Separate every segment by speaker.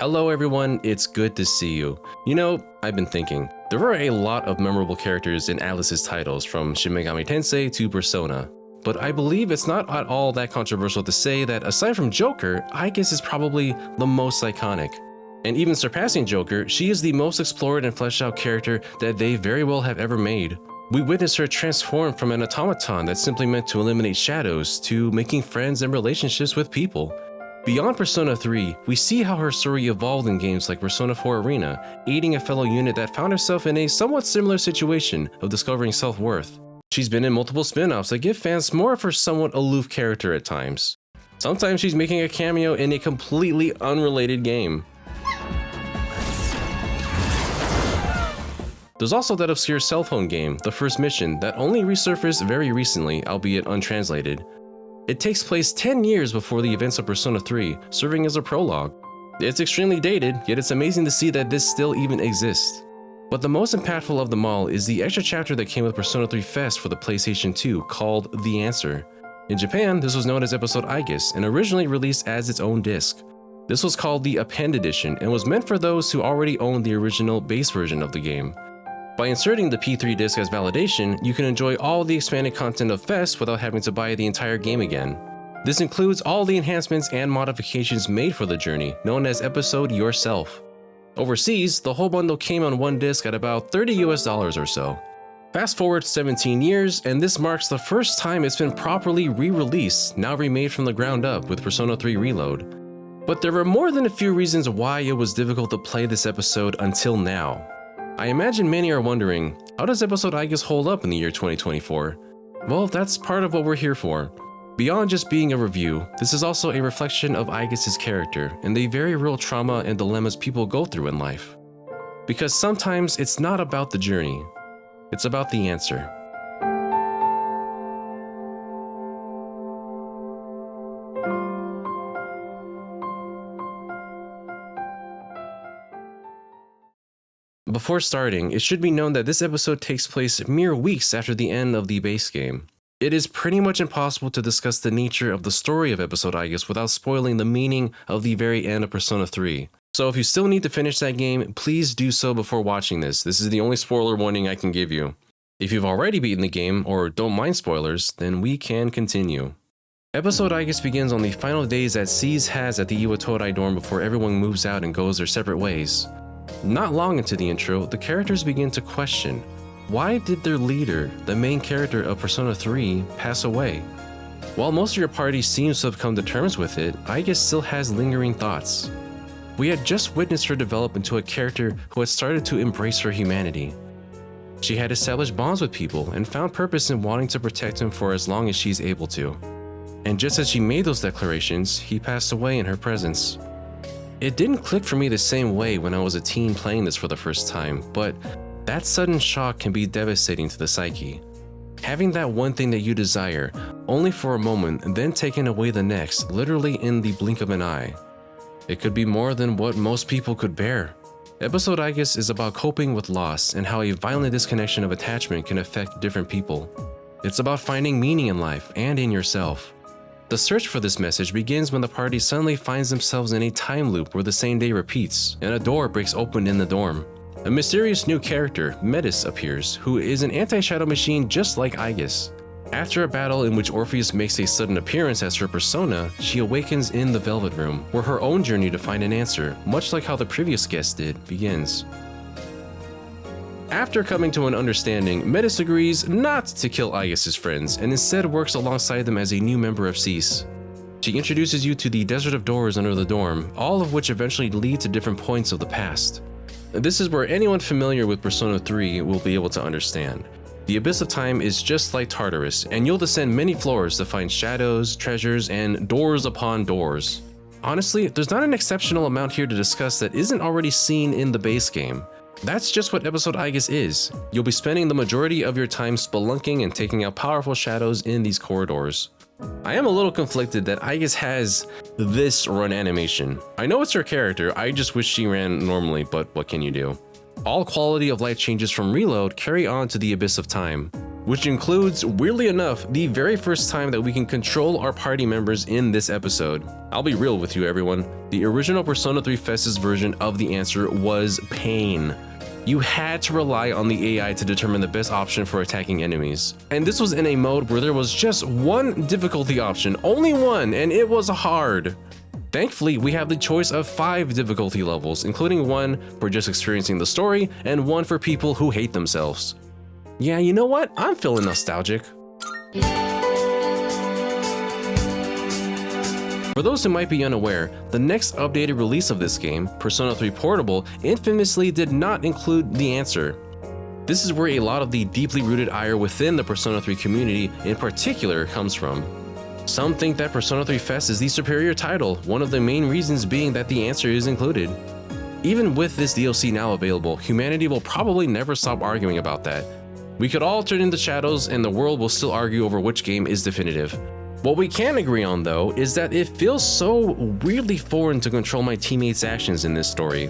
Speaker 1: Hello everyone, it's good to see you. You know, I've been thinking, there are a lot of memorable characters in Atlus's titles from Shin Megami Tensei to Persona. But I believe it's not at all that controversial to say that aside from Joker, Aigis is probably the most iconic. And even surpassing Joker, she is the most explored and fleshed out character that they very well have ever made. We witnessed her transform from an automaton that simply meant to eliminate shadows to making friends and relationships with people. Beyond Persona 3, we see how her story evolved in games like Persona 4 Arena, aiding a fellow unit that found herself in a somewhat similar situation of discovering self-worth. She's been in multiple spin-offs that give fans more of her somewhat aloof character at times. Sometimes she's making a cameo in a completely unrelated game. There's also that obscure cell phone game, The First Mission, that only resurfaced very recently, albeit untranslated. It takes place 10 years before the events of Persona 3, serving as a prologue. It's extremely dated, yet it's amazing to see that this still even exists. But the most impactful of them all is the extra chapter that came with Persona 3 Fest for the PlayStation 2 called The Answer. In Japan, this was known as episode Aigis and originally released as its own disc. This was called the Append Edition and was meant for those who already owned the original base version of the game. By inserting the P3 disc as validation, you can enjoy all the expanded content of Fest without having to buy the entire game again. This includes all the enhancements and modifications made for the journey, known as Episode Yourself. Overseas, the whole bundle came on one disc at about $30 or so. Fast forward 17 years, and this marks the first time it's been properly re-released, now remade from the ground up with Persona 3 Reload. But there were more than a few reasons why it was difficult to play this episode until now. I imagine many are wondering, how does episode Aigis hold up in the year 2024? Well, that's part of what we're here for. Beyond just being a review, this is also a reflection of Aigis' character and the very real trauma and dilemmas people go through in life. Because sometimes it's not about the journey, it's about the answer. Before starting, it should be known that this episode takes place mere weeks after the end of the base game. It is pretty much impossible to discuss the nature of the story of episode Aigis without spoiling the meaning of the very end of Persona 3. So if you still need to finish that game, please do so before watching this. This is the only spoiler warning I can give you. If you've already beaten the game or don't mind spoilers, then we can continue. Episode Aigis begins on the final days that Seize has at the Iwatodai dorm before everyone moves out and goes their separate ways. Not long into the intro, the characters begin to question, why did their leader, the main character of Persona 3, pass away? While most of your party seems to have come to terms with it, Aigis still has lingering thoughts. We had just witnessed her develop into a character who had started to embrace her humanity. She had established bonds with people and found purpose in wanting to protect him for as long as she's able to. And just as she made those declarations, he passed away in her presence. It didn't click for me the same way when I was a teen playing this for the first time, but that sudden shock can be devastating to the psyche. Having that one thing that you desire, only for a moment and then taken away the next, literally in the blink of an eye. It could be more than what most people could bear. Episode Aigis is about coping with loss and how a violent disconnection of attachment can affect different people. It's about finding meaning in life and in yourself. The search for this message begins when the party suddenly finds themselves in a time loop where the same day repeats, and a door breaks open in the dorm. A mysterious new character, Metis, appears, who is an anti-shadow machine just like Aigis. After a battle in which Orpheus makes a sudden appearance as her persona, she awakens in the Velvet Room, where her own journey to find an answer, much like how the previous guest did, begins. After coming to an understanding, Metis agrees not to kill Aigis' friends and instead works alongside them as a new member of Cease. She introduces you to the Desert of Doors under the dorm, all of which eventually lead to different points of the past. This is where anyone familiar with Persona 3 will be able to understand. The Abyss of Time is just like Tartarus, and you'll descend many floors to find shadows, treasures, and doors upon doors. Honestly, there's not an exceptional amount here to discuss that isn't already seen in the base game. That's just what episode Aigis is. You'll be spending the majority of your time spelunking and taking out powerful shadows in these corridors. I am a little conflicted that Aigis has this run animation. I know it's her character, I just wish she ran normally, but what can you do? All quality of life changes from Reload carry on to the Abyss of Time. which includes, weirdly enough, the very first time that we can control our party members in this episode. I'll be real with you everyone, the original Persona 3 FES's version of the answer was pain. You had to rely on the AI to determine the best option for attacking enemies. And this was in a mode where there was just one difficulty option, only one, and it was hard. Thankfully, we have the choice of 5 difficulty levels, including one for just experiencing the story and one for people who hate themselves. Yeah, you know what? I'm feeling nostalgic. For those who might be unaware, the next updated release of this game, Persona 3 Portable, infamously did not include the answer. This is where a lot of the deeply rooted ire within the Persona 3 community in particular comes from. Some think that Persona 3 FES is the superior title, one of the main reasons being that the answer is included. Even with this DLC now available, humanity will probably never stop arguing about that. We could all turn into shadows and the world will still argue over which game is definitive. What we can agree on though is that it feels so weirdly foreign to control my teammates' actions in this story.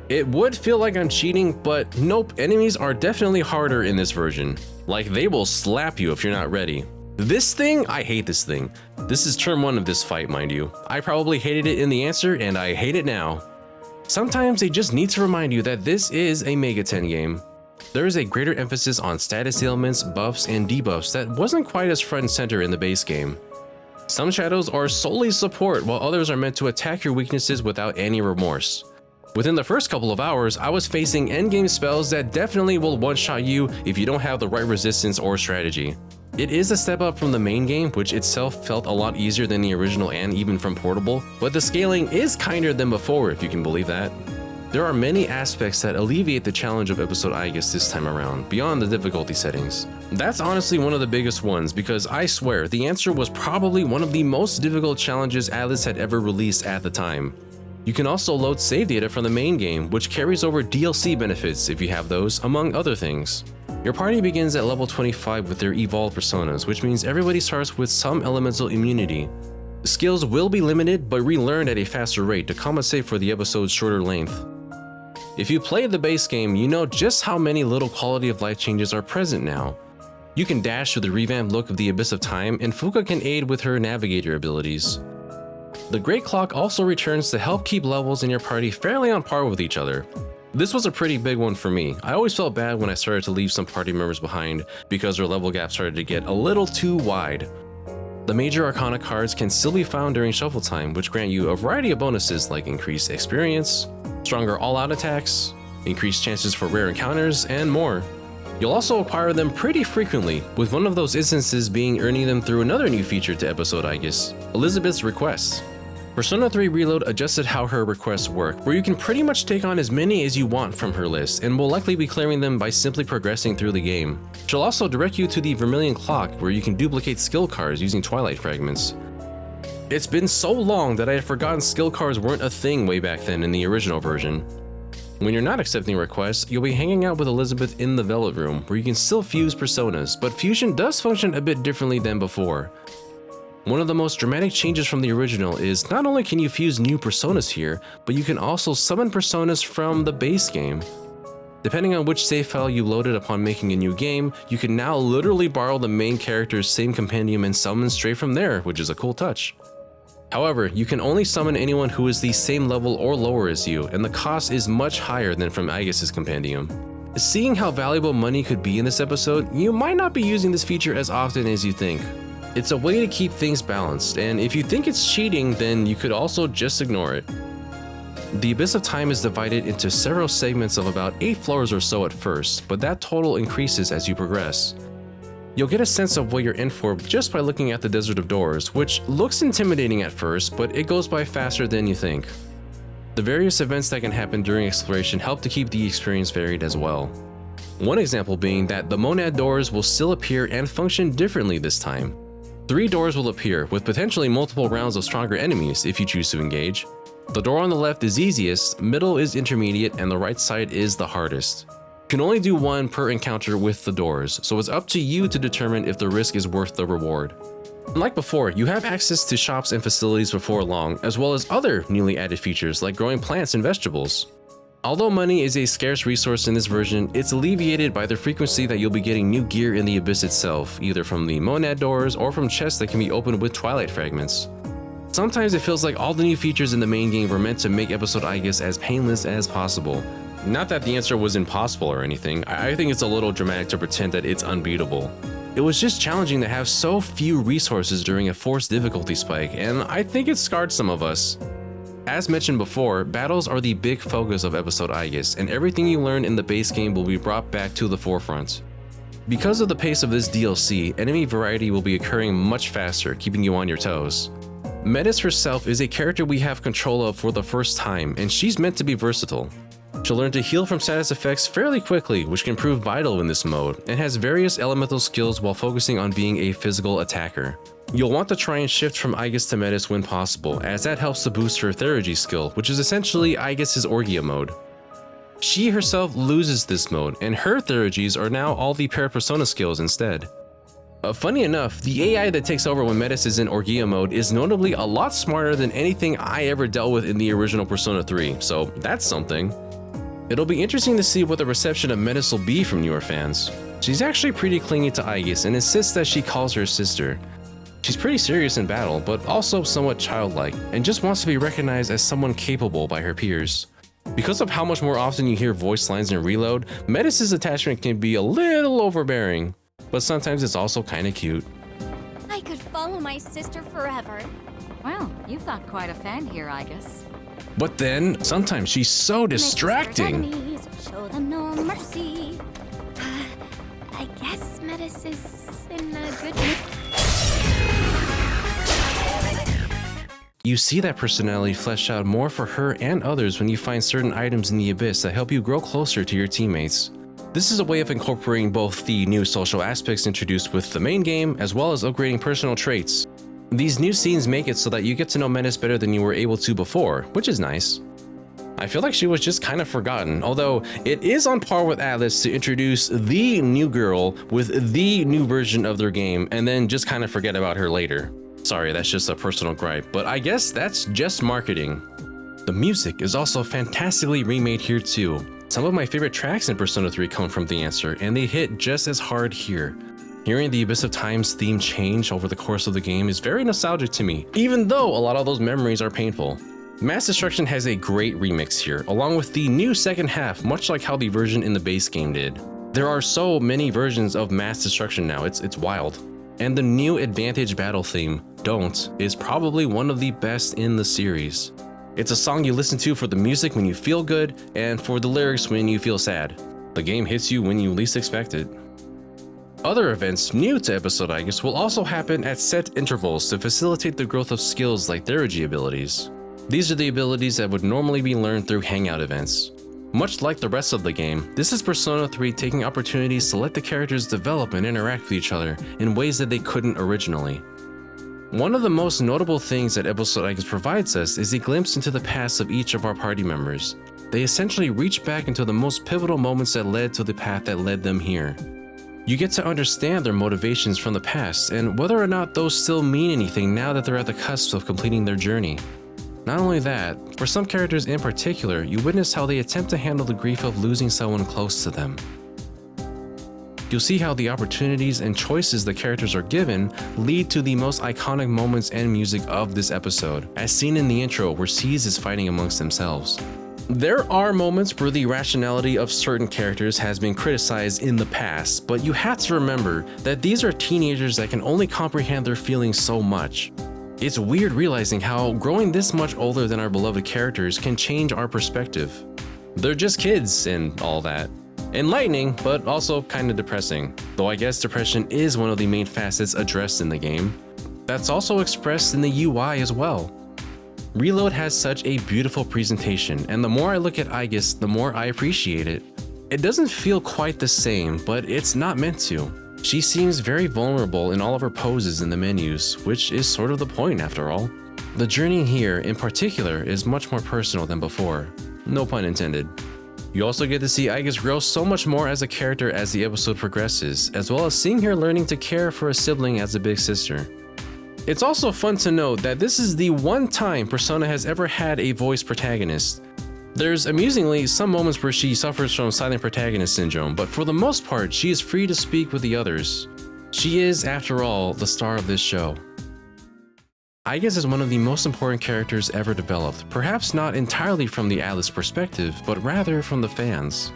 Speaker 1: It would feel like I'm cheating, but nope, enemies are definitely harder in this version. Like they will slap you if you're not ready. This thing, I hate this thing. This is turn 1 of this fight, mind you. I probably hated it in the answer and I hate it now. Sometimes they just need to remind you that this is a Mega 10 game. There is a greater emphasis on status ailments, buffs, and debuffs that wasn't quite as front and center in the base game. Some shadows are solely support, while others are meant to attack your weaknesses without any remorse. Within the first couple of hours, I was facing endgame spells that definitely will one-shot you if you don't have the right resistance or strategy. It is a step up from the main game, which itself felt a lot easier than the original and even from Portable, but the scaling is kinder than before if you can believe that. There are many aspects that alleviate the challenge of episode Aigis this time around, beyond the difficulty settings. That's honestly one of the biggest ones because I swear the answer was probably one of the most difficult challenges Atlus had ever released at the time. You can also load save data from the main game, which carries over DLC benefits if you have those, among other things. Your party begins at level 25 with their evolved personas, which means everybody starts with some elemental immunity. The skills will be limited but relearned at a faster rate to compensate for the episode's shorter length. If you played the base game, you know just how many little quality of life changes are present now. You can dash through the revamped look of the Abyss of Time, and Fuka can aid with her navigator abilities. The Great Clock also returns to help keep levels in your party fairly on par with each other. This was a pretty big one for me. I always felt bad when I started to leave some party members behind because their level gap started to get a little too wide. The major Arcana cards can still be found during shuffle time, which grant you a variety of bonuses like increased experience, stronger all-out attacks, increased chances for rare encounters, and more. You'll also acquire them pretty frequently, with one of those instances being earning them through another new feature to episode Aigis, Elizabeth's Requests. Persona 3 Reload adjusted how her requests work, where you can pretty much take on as many as you want from her list, and will likely be clearing them by simply progressing through the game. She'll also direct you to the Vermilion Clock, where you can duplicate skill cards using Twilight Fragments. It's been so long that I had forgotten skill cards weren't a thing way back then in the original version. When you're not accepting requests, you'll be hanging out with Elizabeth in the Velvet Room, where you can still fuse personas, but fusion does function a bit differently than before. One of the most dramatic changes from the original is not only can you fuse new personas here, but you can also summon personas from the base game. Depending on which save file you loaded upon making a new game, you can now literally borrow the main character's same compendium and summon straight from there, which is a cool touch. However, you can only summon anyone who is the same level or lower as you, and the cost is much higher than from Aigis' compendium. Seeing how valuable money could be in this episode, you might not be using this feature as often as you think. It's a way to keep things balanced, and if you think it's cheating, then you could also just ignore it. The Abyss of Time is divided into several segments of about 8 floors or so at first, but that total increases as you progress. You'll get a sense of what you're in for just by looking at the Desert of Doors, which looks intimidating at first, but it goes by faster than you think. The various events that can happen during exploration help to keep the experience varied as well. One example being that the Monad doors will still appear and function differently this time. 3 doors will appear, with potentially multiple rounds of stronger enemies if you choose to engage. The door on the left is easiest, middle is intermediate, and the right side is the hardest. You can only do 1 per encounter with the doors, so it's up to you to determine if the risk is worth the reward. Like before, you have access to shops and facilities before long, as well as other newly added features like growing plants and vegetables. Although money is a scarce resource in this version, it's alleviated by the frequency that you'll be getting new gear in the Abyss itself, either from the Monad doors or from chests that can be opened with Twilight fragments. Sometimes it feels like all the new features in the main game were meant to make episode Aigis as painless as possible. Not that the answer was impossible or anything, I think it's a little dramatic to pretend that it's unbeatable. It was just challenging to have so few resources during a forced difficulty spike, and I think it scarred some of us. As mentioned before, battles are the big focus of episode Aigis, and everything you learn in the base game will be brought back to the forefront. Because of the pace of this DLC, enemy variety will be occurring much faster, keeping you on your toes. Metis herself is a character we have control of for the first time, and she's meant to be versatile. She'll learn to heal from status effects fairly quickly, which can prove vital in this mode, and has various elemental skills while focusing on being a physical attacker. You'll want to try and shift from Aigis to Metis when possible, as that helps to boost her Theurgy skill, which is essentially Aigis' Orgia mode. She herself loses this mode, and her Theurgies are now all the Parapersona skills instead. Funny enough, the AI that takes over when Metis is in Orgia mode is notably a lot smarter than anything I ever dealt with in the original Persona 3, so that's something. It'll be interesting to see what the reception of Metis will be from newer fans. She's actually pretty clingy to Aigis and insists that she calls her sister. She's pretty serious in battle, but also somewhat childlike, and just wants to be recognized as someone capable by her peers. Because of how much more often you hear voice lines in Reload, Metis' attachment can be a little overbearing, but sometimes it's also kinda cute.
Speaker 2: I could follow my sister forever.
Speaker 3: Well, you've got quite a fan here, Aigis.
Speaker 1: But then, sometimes she's so distracting.
Speaker 2: Enemies, show them no mercy. I guess Metis is in a good mood.
Speaker 1: You see that personality fleshed out more for her and others when you find certain items in the Abyss that help you grow closer to your teammates. This is a way of incorporating both the new social aspects introduced with the main game, as well as upgrading personal traits. These new scenes make it so that you get to know Metis better than you were able to before, which is nice. I feel like she was just kind of forgotten, although it is on par with Atlas to introduce the new girl with the new version of their game and then just kind of forget about her later. Sorry, that's just a personal gripe, but I guess that's just marketing. The music is also fantastically remade here too. Some of my favorite tracks in Persona 3 come from the answer, and they hit just as hard here. Hearing the Abyss of Time's theme change over the course of the game is very nostalgic to me, even though a lot of those memories are painful. Mass Destruction has a great remix here, along with the new second half, much like how the version in the base game did. There are so many versions of Mass Destruction now, it's wild. And the new Advantage battle theme, Don't, is probably one of the best in the series. It's a song you listen to for the music when you feel good, and for the lyrics when you feel sad. The game hits you when you least expect it. Other events new to episode Aigis will also happen at set intervals to facilitate the growth of skills like Theurgy abilities. These are the abilities that would normally be learned through hangout events. Much like the rest of the game, this is Persona 3 taking opportunities to let the characters develop and interact with each other in ways that they couldn't originally. One of the most notable things that episode Aigis provides us is a glimpse into the past of each of our party members. They essentially reach back into the most pivotal moments that led to the path that led them here. You get to understand their motivations from the past and whether or not those still mean anything now that they're at the cusp of completing their journey. Not only that, for some characters in particular, you witness how they attempt to handle the grief of losing someone close to them. You'll see how the opportunities and choices the characters are given lead to the most iconic moments and music of this episode, as seen in the intro where C's is fighting amongst themselves. There are moments where the rationality of certain characters has been criticized in the past, but you have to remember that these are teenagers that can only comprehend their feelings so much. It's weird realizing how growing this much older than our beloved characters can change our perspective. They're just kids and all that. Enlightening, but also kinda depressing, though I guess depression is one of the main facets addressed in the game. That's also expressed in the UI as well. Reload has such a beautiful presentation, and the more I look at Aigis, the more I appreciate it. It doesn't feel quite the same, but it's not meant to. She seems very vulnerable in all of her poses in the menus, which is sort of the point after all. The journey here, in particular, is much more personal than before. No pun intended. You also get to see Aigis grow so much more as a character as the episode progresses, as well as seeing her learning to care for a sibling as a big sister. It's also fun to note that this is the one time Persona has ever had a voice protagonist. There's amusingly some moments where she suffers from silent protagonist syndrome, but for the most part, she is free to speak with the others. She is, after all, the star of this show. Aigis is one of the most important characters ever developed, perhaps not entirely from the Atlas perspective, but rather from the fans.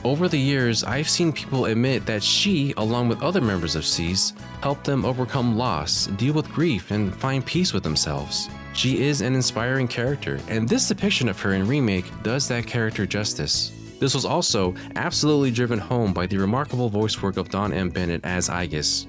Speaker 1: Over the years, I've seen people admit that she, along with other members of SEAS, helped them overcome loss, deal with grief, and find peace with themselves. She is an inspiring character, and this depiction of her in Remake does that character justice. This was also absolutely driven home by the remarkable voice work of Dawn M. Bennett as Aigis.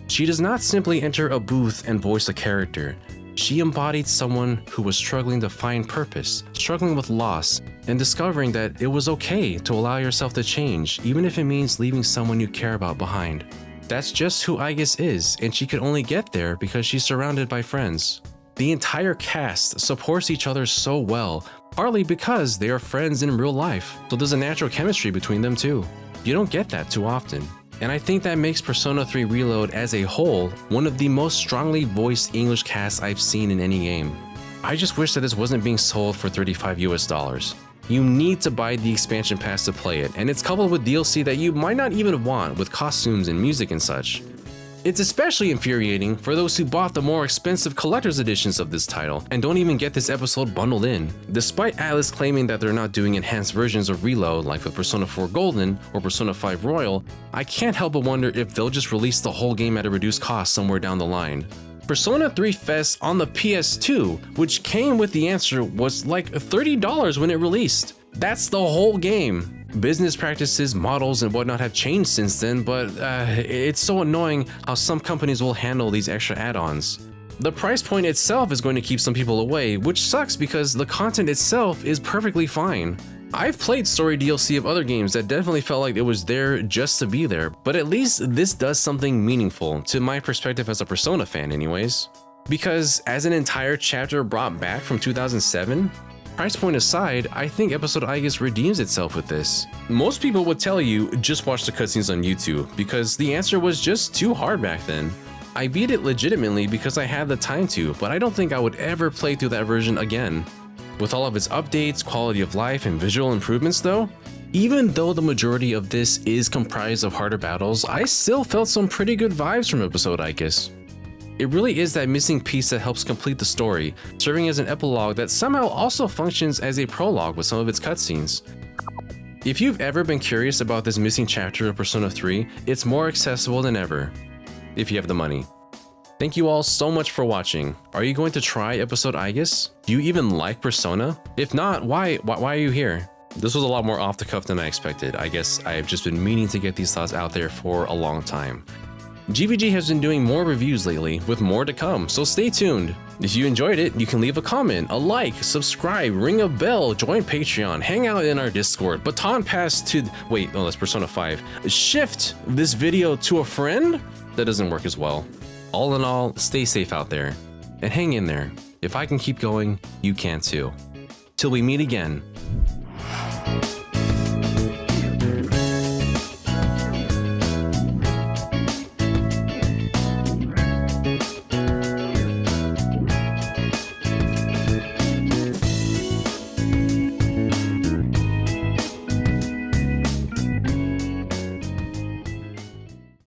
Speaker 1: She does not simply enter a booth and voice a character. She embodied someone who was struggling to find purpose, struggling with loss, and discovering that it was okay to allow yourself to change, even if it means leaving someone you care about behind. That's just who Aigis is, and she could only get there because she's surrounded by friends. The entire cast supports each other so well, partly because they are friends in real life, so there's a natural chemistry between them too. You don't get that too often. And I think that makes Persona 3 Reload as a whole one of the most strongly voiced English casts I've seen in any game. I just wish that this wasn't being sold for $35 US. You need to buy the expansion pass to play it, and it's coupled with DLC that you might not even want with costumes and music and such. It's especially infuriating for those who bought the more expensive collector's editions of this title and don't even get this episode bundled in. Despite Atlas claiming that they're not doing enhanced versions of Reload like with Persona 4 Golden or Persona 5 Royal, I can't help but wonder if they'll just release the whole game at a reduced cost somewhere down the line. Persona 3 Fest on the PS2, which came with the answer, was like $30 when it released. That's the whole game. Business practices, models, and whatnot have changed since then, but it's so annoying how some companies will handle these extra add-ons. The price point itself is going to keep some people away, which sucks because the content itself is perfectly fine. I've played story DLC of other games that definitely felt like it was there just to be there, but at least this does something meaningful, to my perspective as a Persona fan anyways. Because as an entire chapter brought back from 2007, price point aside, I think episode Aigis redeems itself with this. Most people would tell you, just watch the cutscenes on YouTube, because the answer was just too hard back then. I beat it legitimately because I had the time to, but I don't think I would ever play through that version again. With all of its updates, quality of life, and visual improvements though, even though the majority of this is comprised of harder battles, I still felt some pretty good vibes from episode Aigis. It really is that missing piece that helps complete the story, serving as an epilogue that somehow also functions as a prologue with some of its cutscenes. If you've ever been curious about this missing chapter of Persona 3, it's more accessible than ever, if you have the money. Thank you all so much for watching. Are you going to try episode Aigis? Do you even like Persona? If not, why are you here? This was a lot more off the cuff than I expected. I guess I've just been meaning to get these thoughts out there for a long time. GVG has been doing more reviews lately, with more to come, so stay tuned. If you enjoyed it, you can leave a comment, a like, subscribe, ring a bell, join Patreon, hang out in our Discord, baton pass to... Wait, no, that's Persona 5. Shift this video to a friend? That doesn't work as well. All in all, stay safe out there, and hang in there. If I can keep going, you can too. Till we meet again.